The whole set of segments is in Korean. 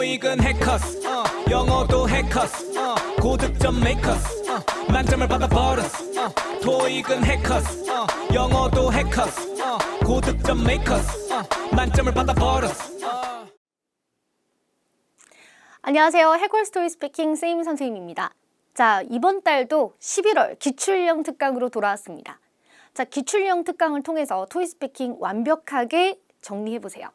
토익은 해커스 영어도 해커스 고득점 메이커스 만점을 받아버렸어 토익은 해커스 영어도 해커스 고득점 메이커스 만점을 받아버렸어 안녕하세요. 해골스토리 스피킹 쌤 선생님입니다. 자, 이번 달도 11월 기출형 특강으로 돌아왔습니다. 자, 기출형 특강을 통해서 토익 스피킹 완벽하게 정리해보세요.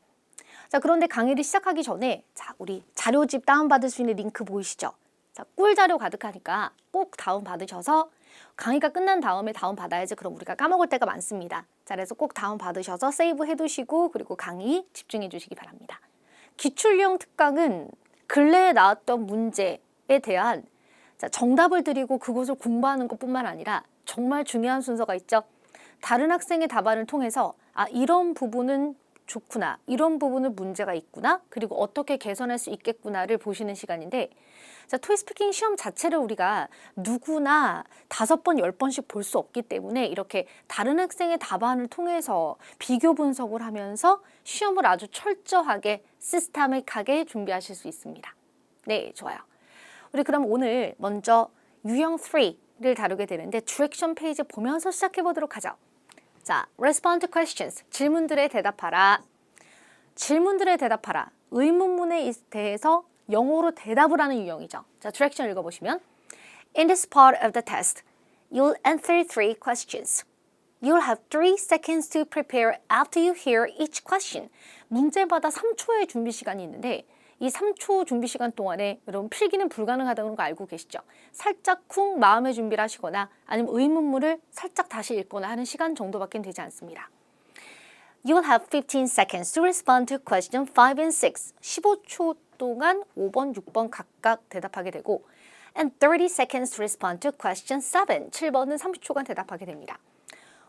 자, 그런데 강의를 시작하기 전에 자, 우리 자료집 다운받을 수 있는 링크 보이시죠? 자, 꿀 자료 가득하니까 꼭 다운받으셔서 강의가 끝난 다음에 다운받아야지 그럼 우리가 까먹을 때가 많습니다. 자, 그래서 꼭 다운받으셔서 세이브 해두시고 그리고 강의 집중해 주시기 바랍니다. 기출형 특강은 근래에 나왔던 문제에 대한 정답을 드리고 그것을 공부하는 것뿐만 아니라 정말 중요한 순서가 있죠. 다른 학생의 답안을 통해서 아, 이런 부분은 좋구나, 이런 부분은 문제가 있구나, 그리고 어떻게 개선할 수 있겠구나를 보시는 시간인데 자, 토익 스피킹 시험 자체를 우리가 누구나 5번, 10번씩 볼 수 없기 때문에 이렇게 다른 학생의 답안을 통해서 비교 분석을 하면서 시험을 아주 철저하게 시스테믹하게 준비하실 수 있습니다. 네, 좋아요. 우리 그럼 오늘 먼저 유형 3를 다루게 되는데 디렉션 페이지 보면서 시작해 보도록 하죠. 자, respond to questions. 질문들에 대답하라. 질문들에 대답하라. 의문문에 대해서 영어로 대답을 하는 유형이죠. 자, 디렉션 읽어보시면 In this part of the test, you'll answer 3 questions. You'll have 3 seconds to prepare after you hear each question. 문제마다 3초의 준비 시간이 있는데 이 3초 준비 시간 동안에 여러분 필기는 불가능하다는 거 알고 계시죠? 살짝 쿵 마음의 준비를 하시거나 아니면 의문문을 살짝 다시 읽거나 하는 시간 정도밖에 되지 않습니다. You'll have 15 seconds to respond to question 5 and 6. 15초 동안 5번, 6번 각각 대답하게 되고 and 30 seconds to respond to question 7. 7번은 30초간 대답하게 됩니다.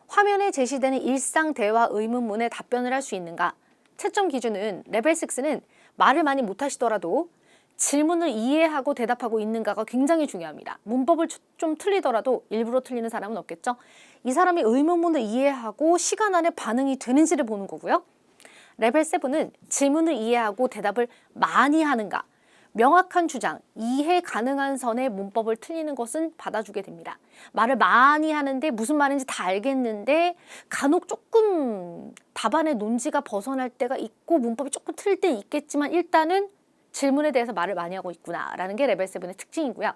화면에 제시되는 일상 대화 의문문에 답변을 할 수 있는가? 채점 기준은 레벨 6는 말을 많이 못하시더라도 질문을 이해하고 대답하고 있는가가 굉장히 중요합니다. 문법을 좀 틀리더라도 일부러 틀리는 사람은 없겠죠? 이 사람이 의문문을 이해하고 시간 안에 반응이 되는지를 보는 거고요. 레벨 7은 질문을 이해하고 대답을 많이 하는가, 명확한 주장, 이해 가능한 선의 문법을 틀리는 것은 받아주게 됩니다. 말을 많이 하는데 무슨 말인지 다 알겠는데 간혹 조금 답안의 논지가 벗어날 때가 있고 문법이 조금 틀릴 때 있겠지만 일단은 질문에 대해서 말을 많이 하고 있구나라는 게 레벨 7의 특징이고요.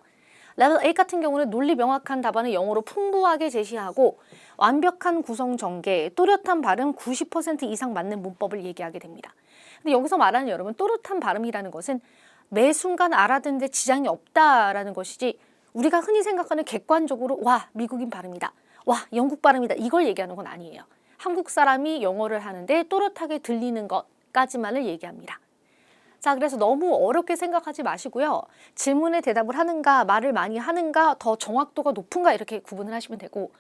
레벨 8 같은 경우는 논리 명확한 답안을 영어로 풍부하게 제시하고 완벽한 구성 전개, 또렷한 발음 90% 이상 맞는 문법을 얘기하게 됩니다. 근데 여기서 말하는 여러분 또렷한 발음이라는 것은 매 순간 알아듣는데 지장이 없다라는 것이지 우리가 흔히 생각하는 객관적으로 와 미국인 발음이다, 와 영국 발음이다 이걸 얘기하는 건 아니에요. 한국 사람이 영어를 하는데 또렷하게 들리는 것까지만을 얘기합니다. 자, 그래서 너무 어렵게 생각하지 마시고요. 질문에 대답을 하는가, 말을 많이 하는가, 더 정확도가 높은가 이렇게 구분을 하시면 되고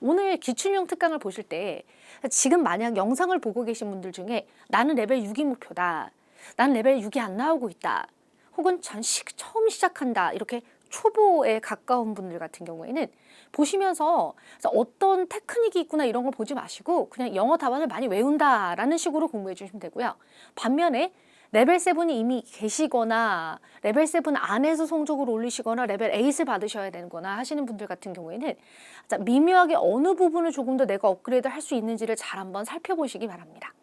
오늘 기출형 특강을 보실 때 지금 만약 영상을 보고 계신 분들 중에 나는 레벨 6이 목표다, 나는 레벨 6이 안 나오고 있다, 혹은 처음 시작한다 이렇게 초보에 가까운 분들 같은 경우에는 보시면서 어떤 테크닉이 있구나 이런 걸 보지 마시고 그냥 영어 답안을 많이 외운다라는 식으로 공부해 주시면 되고요. 반면에 레벨 7이 이미 계시거나 레벨 7 안에서 성적을 올리시거나 레벨 8을 받으셔야 되는 거나 하시는 분들 같은 경우에는 미묘하게 어느 부분을 조금 더 내가 업그레이드 할 수 있는지를 잘 한번 살펴보시기 바랍니다.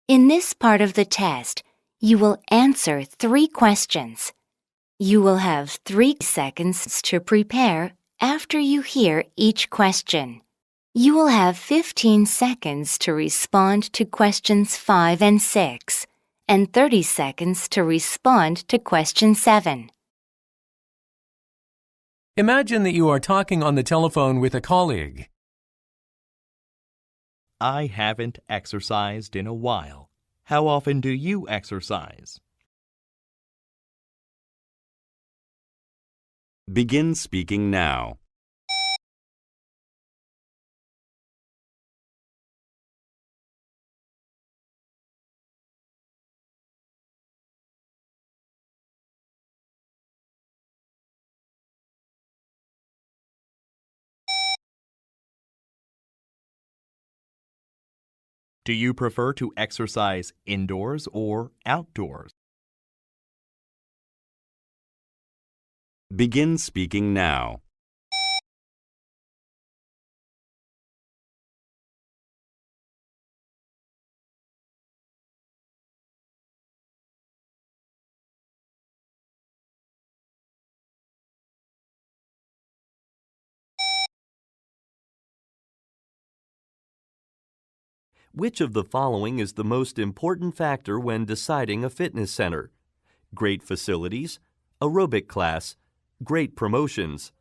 In this part of the test, you will answer 3 questions. You will have 3 seconds to prepare after you hear each question. You will have 15 seconds to respond to questions 5 and 6, and 30 seconds to respond to question 7. Imagine that you are talking on the telephone with a colleague. I haven't exercised in a while. How often do you exercise? Begin speaking now. Do you prefer to exercise indoors or outdoors? Begin speaking now. Which of the following is the most important factor when deciding a fitness center? Great facilities, aerobic class, great promotions.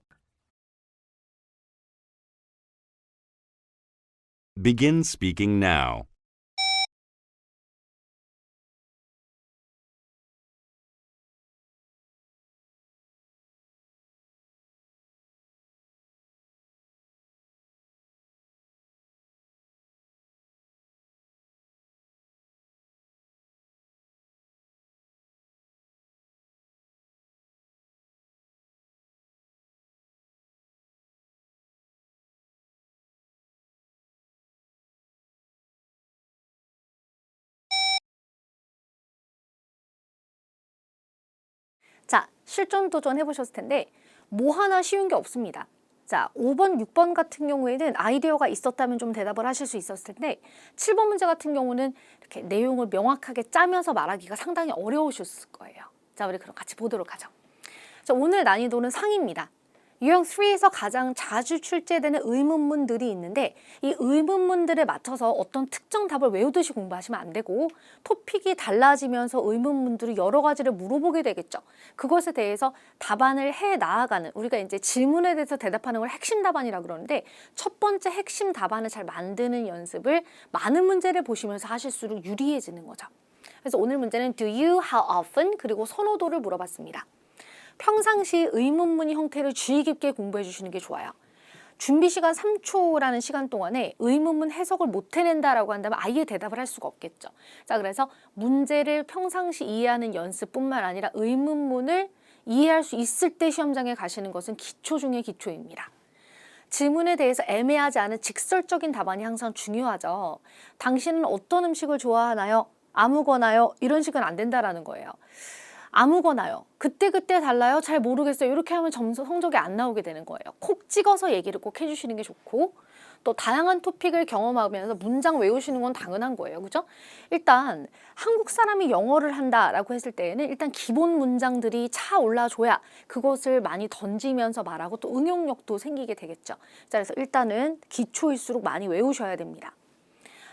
Begin speaking now. 자, 실전 도전 해보셨을 텐데 뭐 하나 쉬운 게 없습니다. 자, 5번, 6번 같은 경우에는 아이디어가 있었다면 좀 대답을 하실 수 있었을 텐데 7번 문제 같은 경우는 이렇게 내용을 명확하게 짜면서 말하기가 상당히 어려우셨을 거예요. 자, 우리 그럼 같이 보도록 하죠. 자, 오늘 난이도는 상입니다. 유형 3에서 가장 자주 출제되는 의문문들이 있는데 이 의문문들에 맞춰서 어떤 특정 답을 외우듯이 공부하시면 안 되고 토픽이 달라지면서 의문문들을 여러 가지를 물어보게 되겠죠. 그것에 대해서 답안을 해 나아가는, 우리가 이제 질문에 대해서 대답하는 걸 핵심 답안이라고 그러는데 첫 번째 핵심 답안을 잘 만드는 연습을 많은 문제를 보시면서 하실수록 유리해지는 거죠. 그래서 오늘 문제는 do you, how often, 그리고 선호도를 물어봤습니다. 평상시 의문문의 형태를 주의 깊게 공부해 주시는 게 좋아요. 준비 시간 3초라는 시간 동안에 의문문 해석을 못 해낸다라고 한다면 아예 대답을 할 수가 없겠죠. 자, 그래서 문제를 평상시 이해하는 연습뿐만 아니라 의문문을 이해할 수 있을 때 시험장에 가시는 것은 기초 중의 기초입니다. 질문에 대해서 애매하지 않은 직설적인 답안이 항상 중요하죠. 당신은 어떤 음식을 좋아하나요? 아무거나요? 이런 식은 안 된다라는 거예요. 아무거나요. 그때그때 달라요. 잘 모르겠어요. 이렇게 하면 성적이 안 나오게 되는 거예요. 콕 찍어서 얘기를 꼭 해주시는 게 좋고 또 다양한 토픽을 경험하면서 문장 외우시는 건 당연한 거예요. 그죠? 일단 한국 사람이 영어를 한다라고 했을 때에는 일단 기본 문장들이 차올라줘야 그것을 많이 던지면서 말하고 또 응용력도 생기게 되겠죠. 자, 그래서 일단은 기초일수록 많이 외우셔야 됩니다.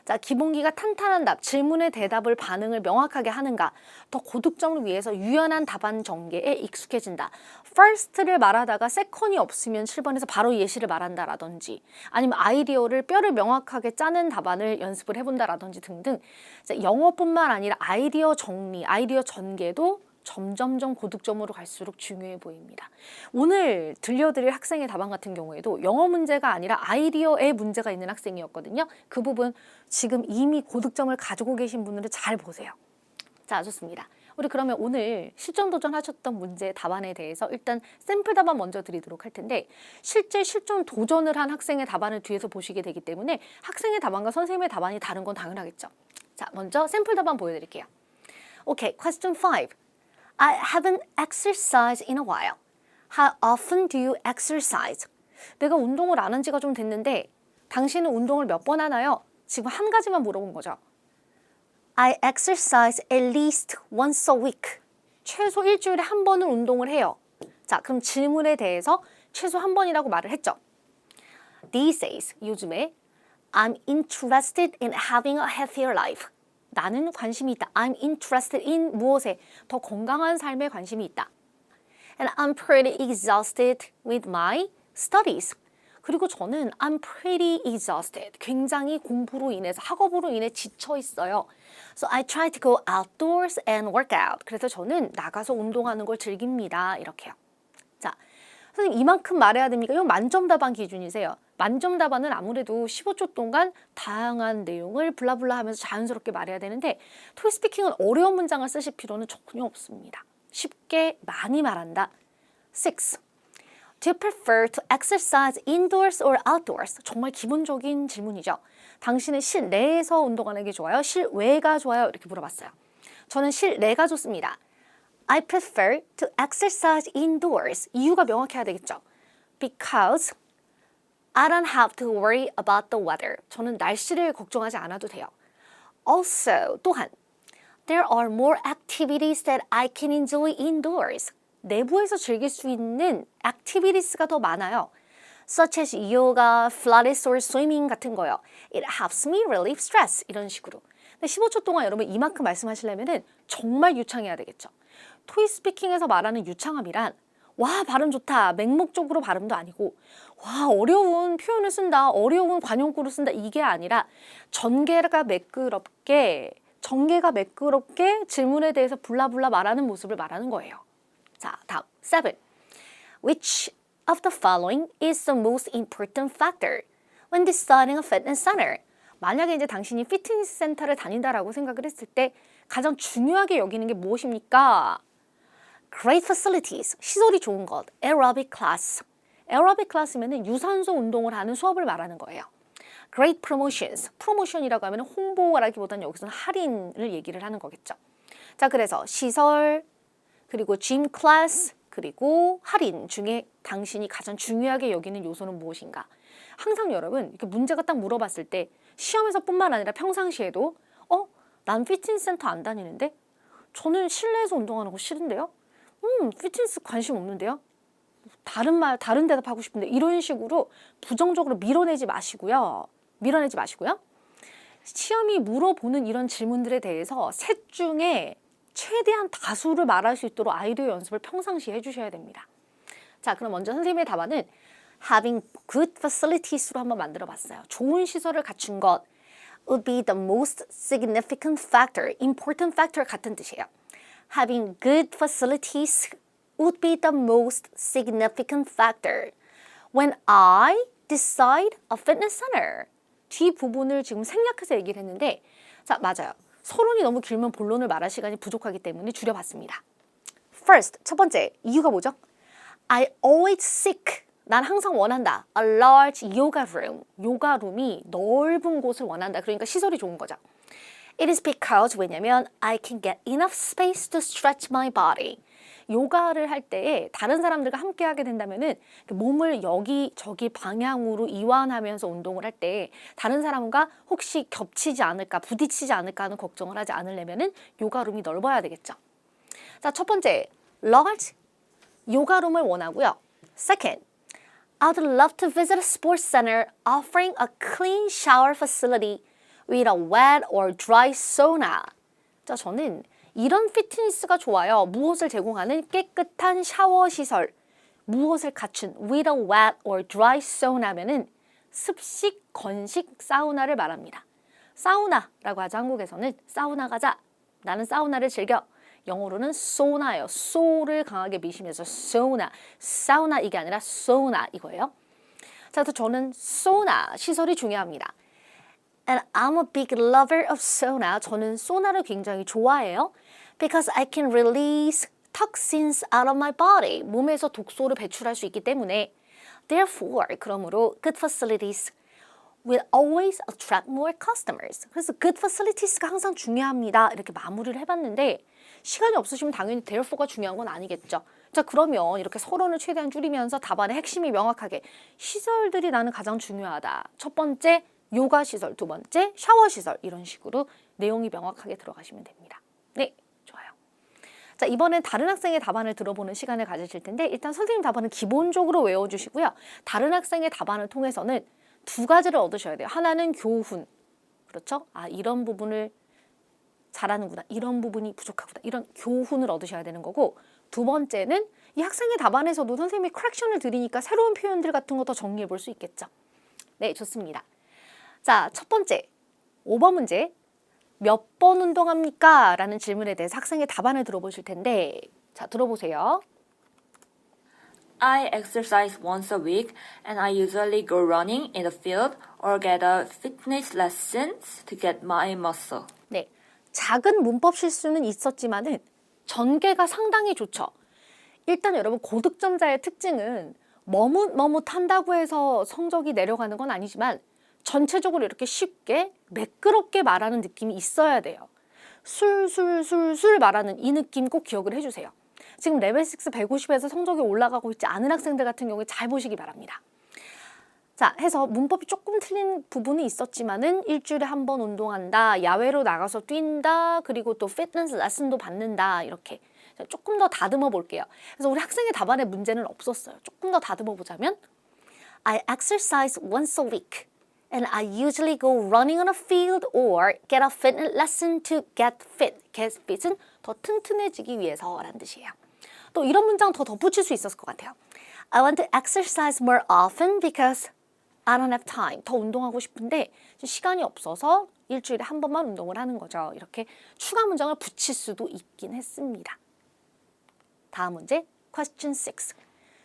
자, 기본기가 탄탄한 답, 질문의 대답을 반응을 명확하게 하는가, 더 고득점을 위해서 유연한 답안 전개에 익숙해진다. first를 말하다가 second이 없으면 7번에서 바로 예시를 말한다라든지 아니면 아이디어를 뼈를 명확하게 짜는 답안을 연습을 해본다라든지 등등. 자, 영어뿐만 아니라 아이디어 정리, 아이디어 전개도 점점점 고득점으로 갈수록 중요해 보입니다. 오늘 들려드릴 학생의 답안 같은 경우에도 영어 문제가 아니라 아이디어에 문제가 있는 학생이었거든요. 그 부분 지금 이미 고득점을 가지고 계신 분들은 잘 보세요. 자, 좋습니다. 우리 그러면 오늘 실전 도전하셨던 문제 답안에 대해서 일단 샘플 답안 먼저 드리도록 할 텐데 실제 실전 도전을 한 학생의 답안을 뒤에서 보시게 되기 때문에 학생의 답안과 선생님의 답안이 다른 건 당연하겠죠. 자, 먼저 샘플 답안 보여드릴게요. 오케이, question 5. I haven't exercised in a while. How often do you exercise? 내가 운동을 안 한 지가 좀 됐는데 당신은 운동을 몇 번 하나요? 지금 한 가지만 물어본 거죠. I exercise at least once a week. 최소 일주일에 한 번은 운동을 해요. 자, 그럼 질문에 대해서 최소 한 번이라고 말을 했죠. These days, 요즘에 I'm interested in having a healthier life. 나는 관심이 있다. I'm interested in 무엇에? 더 건강한 삶에 관심이 있다. And I'm pretty exhausted with my studies. 그리고 저는 I'm pretty exhausted. 굉장히 공부로 인해서, 학업으로 인해 지쳐 있어요. So I try to go outdoors and work out. 그래서 저는 나가서 운동하는 걸 즐깁니다. 이렇게요. 자, 선생님 이만큼 말해야 됩니까? 이건 만점 답안 기준이세요. 만점 답안은 아무래도 15초 동안 다양한 내용을 블라블라 하면서 자연스럽게 말해야 되는데 토익 스피킹은 어려운 문장을 쓰실 필요는 전혀 없습니다. 쉽게 많이 말한다. 6. Do you prefer to exercise indoors or outdoors? 정말 기본적인 질문이죠. 당신은 실내에서 운동하는 게 좋아요? 실외가 좋아요? 이렇게 물어봤어요. 저는 실내가 좋습니다. I prefer to exercise indoors. 이유가 명확해야 되겠죠. Because I don't have to worry about the weather. 저는 날씨를 걱정하지 않아도 돼요. Also, 또한 There are more activities that I can enjoy indoors. 내부에서 즐길 수 있는 activities가 더 많아요. Such as yoga, Pilates or swimming 같은 거요. It helps me relieve stress. 이런 식으로. 근데 15초 동안 여러분 이만큼 말씀하시려면은 정말 유창해야 되겠죠. 토이 스피킹에서 말하는 유창함이란 와 발음 좋다 맹목적으로 발음도 아니고 와 어려운 표현을 쓴다 어려운 관용구를 쓴다 이게 아니라 전개가 매끄럽게 질문에 대해서 블라블라 말하는 모습을 말하는 거예요. 자 다음 7. Which of the following is the most important factor when deciding a fitness center? 만약에 이제 당신이 피트니스 센터를 다닌다라고 생각을 했을 때 가장 중요하게 여기는 게 무엇입니까? Great facilities, 시설이 좋은 것. Aerobic class. Aerobic class면은 유산소 운동을 하는 수업을 말하는 거예요. Great promotions. 프로모션이라고 하면 홍보라기보다는 여기서는 할인을 얘기를 하는 거겠죠. 자, 그래서 시설, 그리고 gym class, 그리고 할인 중에 당신이 가장 중요하게 여기는 요소는 무엇인가? 항상 여러분 이렇게 문제가 딱 물어봤을 때 시험에서뿐만 아니라 평상시에도 난 피트니스 센터 안 다니는데? 저는 실내에서 운동하는 거 싫은데요? 피트니스 관심 없는데요? 다른 대답하고 싶은데 이런 식으로 부정적으로 밀어내지 마시고요. 시험이 물어보는 이런 질문들에 대해서 셋 중에 최대한 다수를 말할 수 있도록 아이디어 연습을 평상시에 해주셔야 됩니다. 자, 그럼 먼저 선생님의 답안은 having good facilities로 한번 만들어 봤어요. 좋은 시설을 갖춘 것 would be the most significant factor, important factor 같은 뜻이에요. Having good facilities would be the most significant factor when I decide a fitness center. 뒤 부분을 지금 생략해서 얘기를 했는데 자, 맞아요. 서론이 너무 길면 본론을 말할 시간이 부족하기 때문에 줄여봤습니다. First, 첫 번째, 이유가 뭐죠? I always seek, 난 항상 원한다. A large yoga room, 요가룸이 넓은 곳을 원한다. 그러니까 시설이 좋은 거죠. It is because, 왜냐면 I can get enough space to stretch my body. 요가를 할 때에 다른 사람들과 함께 하게 된다면은 몸을 여기저기 방향으로 이완하면서 운동을 할 때 다른 사람과 혹시 겹치지 않을까, 부딪히지 않을까 하는 걱정을 하지 않으려면은 요가룸이 넓어야 되겠죠. 자, 첫 번째, large 요가룸을 원하고요. Second, I'd love to visit a sports center offering a clean shower facility with a wet or dry sauna. 자, 저는 이런 피트니스가 좋아요. 무엇을 제공하는 깨끗한 샤워 시설, 무엇을 갖춘 with a wet or dry sauna면은 습식, 건식 사우나를 말합니다. 사우나라고 하죠. 한국에서는 사우나 가자. 나는 사우나를 즐겨. 영어로는 소나예요. 소를 강하게 미시면서 소나, 사우나 이게 아니라 소나 이거예요. 자, 그래서 저는 소나 시설이 중요합니다. And I'm a big lover of sauna. 저는 소나를 굉장히 좋아해요. Because I can release toxins out of my body. 몸에서 독소를 배출할 수 있기 때문에. Therefore, 그러므로 good facilities will always attract more customers. 그래서 good facilities가 항상 중요합니다. 이렇게 마무리를 해봤는데 시간이 없으시면 당연히 therefore가 중요한 건 아니겠죠. 자, 그러면 이렇게 서론을 최대한 줄이면서 답안의 핵심이 명확하게 시설들이 나는 가장 중요하다. 첫 번째, 요가 시설, 두 번째, 샤워 시설 이런 식으로 내용이 명확하게 들어가시면 됩니다. 네, 좋아요. 자, 이번엔 다른 학생의 답안을 들어보는 시간을 가지실 텐데 일단 선생님 답안은 기본적으로 외워주시고요. 다른 학생의 답안을 통해서는 두 가지를 얻으셔야 돼요. 하나는 교훈, 그렇죠? 아, 이런 부분을 잘하는구나, 이런 부분이 부족하구나, 이런 교훈을 얻으셔야 되는 거고 두 번째는 이 학생의 답안에서도 선생님이 커렉션을 드리니까 새로운 표현들 같은 거 더 정리해 볼 수 있겠죠. 네, 좋습니다. 자, 첫 번째, 5번 문제. 몇 번 운동합니까? 라는 질문에 대해서 학생의 답안을 들어보실 텐데 자, 들어보세요. I exercise once a week and I usually go running in the field or get a fitness lessons to get my muscle. 네, 작은 문법 실수는 있었지만은 전개가 상당히 좋죠. 일단 여러분 고득점자의 특징은 머뭇머뭇한다고 해서 성적이 내려가는 건 아니지만 전체적으로 이렇게 쉽게 매끄럽게 말하는 느낌이 있어야 돼요. 술술 말하는 이 느낌 꼭 기억을 해주세요. 지금 레벨 6 150에서 성적이 올라가고 있지 않은 학생들 같은 경우에 잘 보시기 바랍니다. 자, 해서 문법이 조금 틀린 부분이 있었지만은 일주일에 한 번 운동한다, 야외로 나가서 뛴다, 그리고 또 피트니스 레슨도 받는다, 이렇게 조금 더 다듬어 볼게요. 그래서 우리 학생의 답안에 문제는 없었어요. 조금 더 다듬어 보자면 I exercise once a week and I usually go running on a field or get a fitness lesson to get fit. get fit은 더 튼튼해지기 위해서라는 뜻이에요. 또 이런 문장 더 덧붙일 수 있었을 것 같아요. I want to exercise more often because I don't have time. 더 운동하고 싶은데 시간이 없어서 일주일에 한 번만 운동을 하는 거죠. 이렇게 추가 문장을 붙일 수도 있긴 했습니다. 다음 문제, question 6.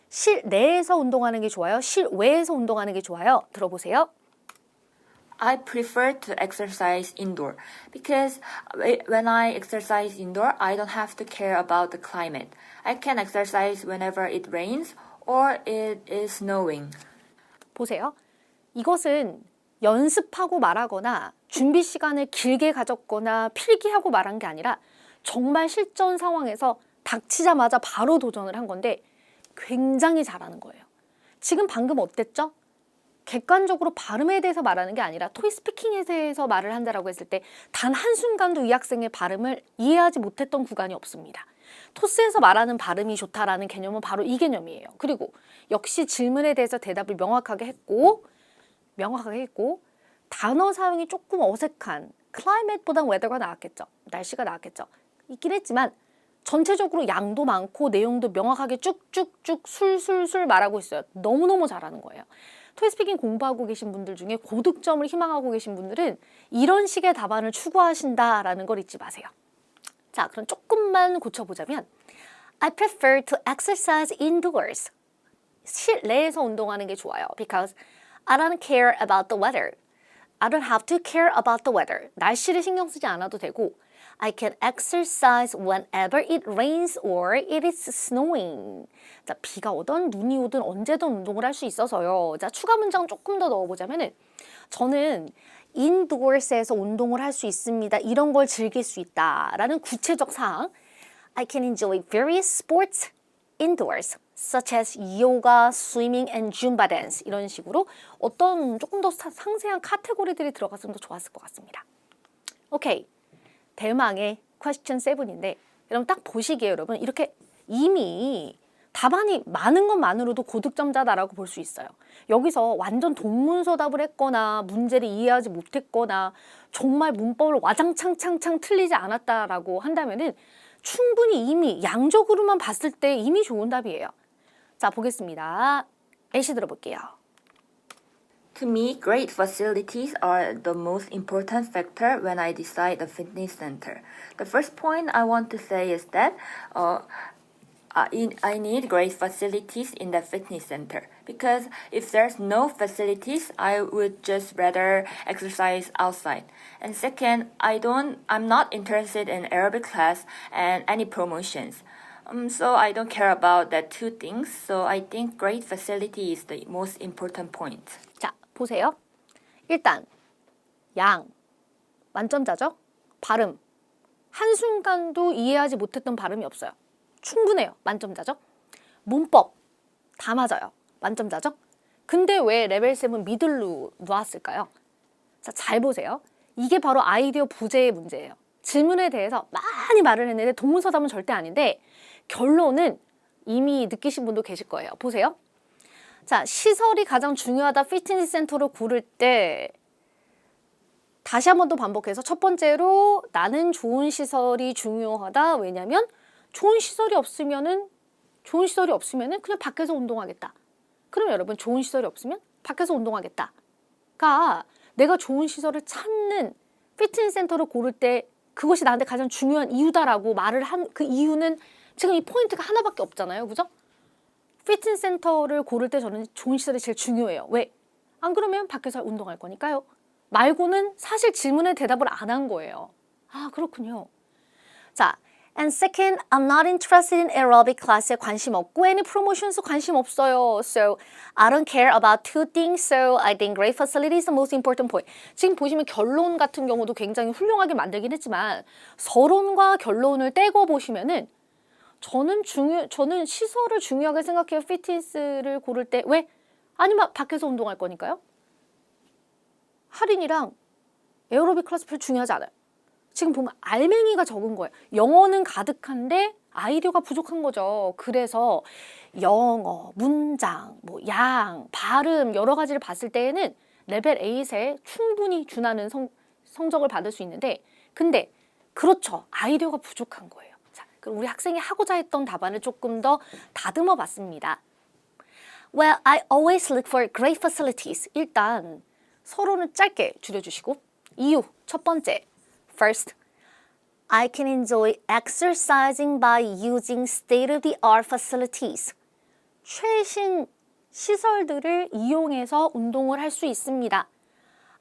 실내에서 운동하는 게 좋아요? 실외에서 운동하는 게 좋아요? 들어보세요. I prefer to exercise indoor because when I exercise indoor, I don't have to care about the climate. I can exercise whenever it rains or it is snowing. 보세요. 이것은 연습하고 말하거나 준비 시간을 길게 가졌거나 필기하고 말한 게 아니라 정말 실전 상황에서 닥치자마자 바로 도전을 한 건데 굉장히 잘하는 거예요. 지금 방금 어땠죠? 객관적으로 발음에 대해서 말하는 게 아니라 토익 스피킹에 대해서 말을 한다라고 했을 때 단 한순간도 이 학생의 발음을 이해하지 못했던 구간이 없습니다. 토스에서 말하는 발음이 좋다라는 개념은 바로 이 개념이에요. 그리고 역시 질문에 대해서 대답을 명확하게 했고 단어 사용이 조금 어색한 climate보단 weather가 나왔겠죠. 날씨가 나왔겠죠. 있긴 했지만 전체적으로 양도 많고 내용도 명확하게 쭉쭉쭉 술술술 말하고 있어요. 너무너무 잘하는 거예요. 토익 스피킹 공부하고 계신 분들 중에 고득점을 희망하고 계신 분들은 이런 식의 답안을 추구하신다라는 걸 잊지 마세요. 자, 그럼 조금만 고쳐보자면 I prefer to exercise indoors. 실내에서 운동하는 게 좋아요. Because I don't care about the weather. I don't have to care about the weather. 날씨를 신경 쓰지 않아도 되고 I can exercise whenever it rains or it is snowing. 자, 비가 오든 눈이 오든 언제든 운동을 할 수 있어서요. 자, 추가 문장 조금 더 넣어보자면은 저는 indoors에서 운동을 할 수 있습니다. 이런 걸 즐길 수 있다라는 구체적 사항. I can enjoy various sports indoors, such as yoga, swimming, and Zumba dance. 이런 식으로 어떤 조금 더 상세한 카테고리들이 들어갔으면 더 좋았을 것 같습니다. 오케이. 대망의 question 7인데 여러분 딱 보시기에 여러분 이렇게 이미 답안이 많은 것만으로도 고득점자다라고 볼 수 있어요. 여기서 완전 동문서답을 했거나 문제를 이해하지 못했거나 정말 문법을 와장창창창 틀리지 않았다라고 한다면은 충분히 이미 양적으로만 봤을 때 이미 좋은 답이에요. 자, 보겠습니다. 예시 들어볼게요. To me, great facilities are the most important factor when I decide a fitness center. The first point I want to say is that I need great facilities in the fitness center because if there's no facilities, I would just rather exercise outside. And second, I'm not interested in aerobic class and any promotions. So I don't care about that two things. So I think great facility is the most important point. 자, 보세요. 일단 양, 만점자죠? 발음, 한순간도 이해하지 못했던 발음이 없어요. 충분해요. 만점자죠? 문법, 다 맞아요. 만점자죠? 근데 왜 레벨 7 미들로 놓았을까요? 자, 잘 보세요. 이게 바로 아이디어 부재의 문제예요. 질문에 대해서 많이 말을 했는데 동문서답은 절대 아닌데 결론은 이미 느끼신 분도 계실 거예요. 보세요. 자, 시설이 가장 중요하다 피트니스 센터를 고를 때 다시 한 번 더 반복해서 첫 번째로 나는 좋은 시설이 중요하다. 왜냐면 좋은 시설이 없으면은 그냥 밖에서 운동하겠다. 그럼 여러분 좋은 시설이 없으면 밖에서 운동하겠다가 내가 좋은 시설을 찾는 피트니스 센터를 고를 때 그것이 나한테 가장 중요한 이유다라고 말을 한 그 이유는 지금 이 포인트가 하나밖에 없잖아요. 그죠? 피트니스 센터를 고를 때 저는 좋은 시설이 제일 중요해요. 왜? 안 그러면 밖에서 운동할 거니까요. 말고는 사실 질문에 대답을 안 한 거예요. 아, 그렇군요. 자, and second, I'm not interested in aerobic class에 관심 없고 any promotions 관심 없어요. So I don't care about two things. So I think great facility is the most important point. 지금 보시면 결론 같은 경우도 굉장히 훌륭하게 만들긴 했지만 서론과 결론을 떼고 보시면은 저는 시설을 중요하게 생각해요. 피트니스를 고를 때. 왜? 아니면 밖에서 운동할 거니까요. 할인이랑 에어로빅 클래스 별로 중요하지 않아요. 지금 보면 알맹이가 적은 거예요. 영어는 가득한데 아이디어가 부족한 거죠. 그래서 영어, 문장, 뭐 양, 발음 여러 가지를 봤을 때에는 레벨 8에 충분히 준하는 성적을 받을 수 있는데 근데 그렇죠. 아이디어가 부족한 거예요. 자, 그럼 우리 학생이 하고자 했던 답안을 조금 더 다듬어 봤습니다. Well, I always look for great facilities. 일단 서론은 짧게 줄여주시고 이유 첫 번째 First, I can enjoy exercising by using state-of-the-art facilities. 최신 시설들을 이용해서 운동을 할 수 있습니다.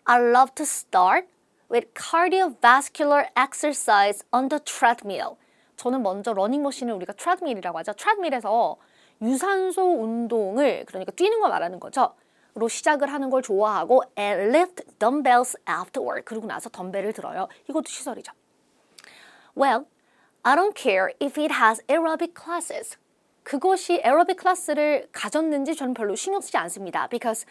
I love to start with cardiovascular exercise on the treadmill. 저는 먼저 러닝머신을 우리가 트레드밀이라고 하죠. 트레드밀에서 유산소 운동을 그러니까 뛰는 거 말하는 거죠. 로 시작을 하는 걸 좋아하고 and lift dumbbells afterward. 그러고 나서 덤벨을 들어요. 이것도 시설이죠. Well, I don't care if it has aerobic classes. 그것이 에어로빅 클래스를 가졌는지 저는 별로 신경 쓰지 않습니다. Because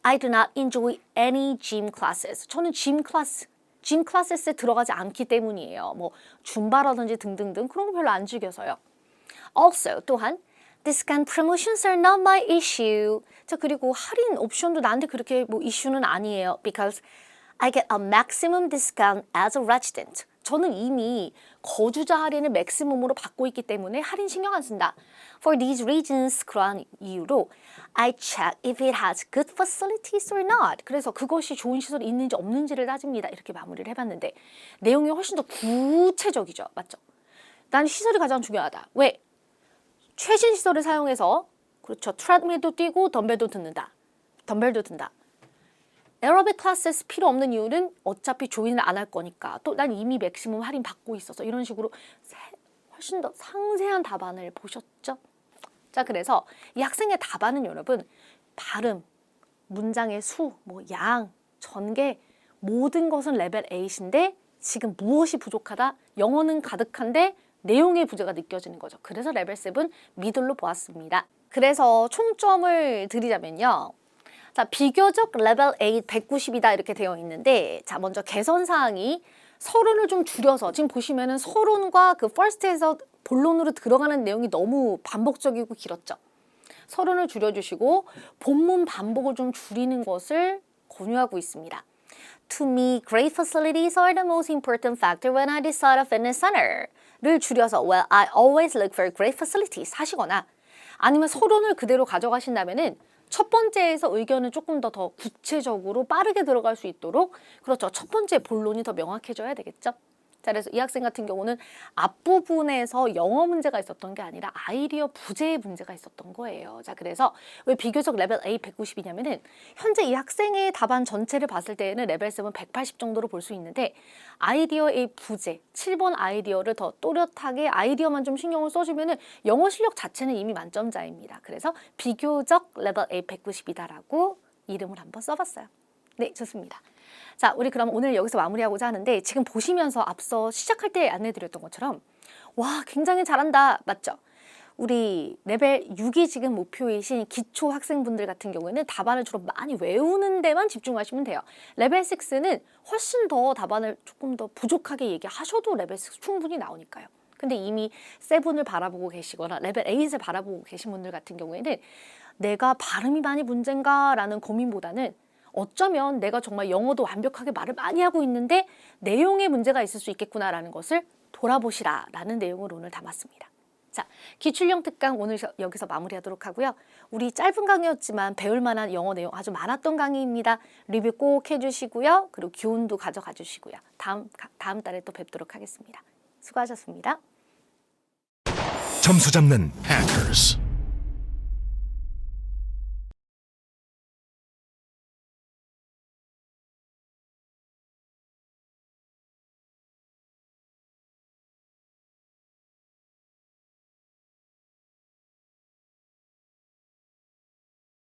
I do not enjoy any gym classes. 저는 gym classes에 들어가지 않기 때문이에요. 뭐 줌바라든지 등등등 그런 거 별로 안 즐겨서요. Also, 또한 Discount promotions are not my issue. 자, 그리고 할인 옵션도 나한테 그렇게 뭐 이슈는 아니에요. Because I get a maximum discount as a resident. 저는 이미 거주자 할인을 맥시멈으로 받고 있기 때문에 할인 신경 안 쓴다. For these reasons, 그러한 이유로 I check if it has good facilities or not. 그래서 그것이 좋은 시설이 있는지 없는지를 따집니다. 이렇게 마무리를 해봤는데 내용이 훨씬 더 구체적이죠. 맞죠? 난 시설이 가장 중요하다. 왜? 최신 시설을 사용해서 그렇죠. 트레드밀도 뛰고 덤벨도 든다. 에어로빅 클래스 필요 없는 이유는 어차피 조인을 안 할 거니까 또 난 이미 맥시멈 할인 받고 있어서 이런 식으로 훨씬 더 상세한 답안을 보셨죠? 자, 그래서 이 학생의 답안은 여러분 발음, 문장의 수, 뭐 양, 전개 모든 것은 레벨 8인데 지금 무엇이 부족하다? 영어는 가득한데 내용의 부재가 느껴지는 거죠. 그래서 레벨 7 미들로 보았습니다. 그래서 총점을 드리자면요. 자, 비교적 레벨 8 190이다 이렇게 되어 있는데 자, 먼저 개선사항이 서론을 좀 줄여서 지금 보시면은 서론과 그 퍼스트에서 본론으로 들어가는 내용이 너무 반복적이고 길었죠. 서론을 줄여주시고 본문 반복을 좀 줄이는 것을 권유하고 있습니다. To me, great facilities are the most important factor when I decide a fitness center. 를 줄여서 Well, I always look for great facilities 하시거나 아니면 서론을 그대로 가져가신다면은 첫 번째에서 의견을 조금 더 구체적으로 빠르게 들어갈 수 있도록 그렇죠. 첫 번째 본론이 더 명확해져야 되겠죠. 자, 그래서 이 학생 같은 경우는 앞부분에서 영어 문제가 있었던 게 아니라 아이디어 부재의 문제가 있었던 거예요. 자, 그래서 왜 비교적 레벨 A 190이냐면은 현재 이 학생의 답안 전체를 봤을 때에는 레벨 7 180 정도로 볼 수 있는데 아이디어의 부재, 7번 아이디어를 더 또렷하게 아이디어만 좀 신경을 써주면은 영어 실력 자체는 이미 만점자입니다. 그래서 비교적 레벨 A 190이다라고 이름을 한번 써봤어요. 네, 좋습니다. 자, 우리 그럼 오늘 여기서 마무리하고자 하는데 지금 보시면서 앞서 시작할 때 안내드렸던 것처럼 와, 굉장히 잘한다. 맞죠? 우리 레벨 6이 지금 목표이신 기초 학생분들 같은 경우에는 답안을 주로 많이 외우는 데만 집중하시면 돼요. 레벨 6는 훨씬 더 답안을 조금 더 부족하게 얘기하셔도 레벨 6 충분히 나오니까요. 근데 이미 7을 바라보고 계시거나 레벨 8을 바라보고 계신 분들 같은 경우에는 내가 발음이 많이 문제인가 라는 고민보다는 어쩌면 내가 정말 영어도 완벽하게 말을 많이 하고 있는데 내용에 문제가 있을 수 있겠구나라는 것을 돌아보시라 라는 내용을 오늘 담았습니다. 자, 기출형 특강 오늘 여기서 마무리하도록 하고요. 우리 짧은 강의였지만 배울 만한 영어 내용 아주 많았던 강의입니다. 리뷰 꼭 해주시고요. 그리고 교훈도 가져가 주시고요. 다음 달에 또 뵙도록 하겠습니다. 수고하셨습니다. 점수 잡는 Hackers.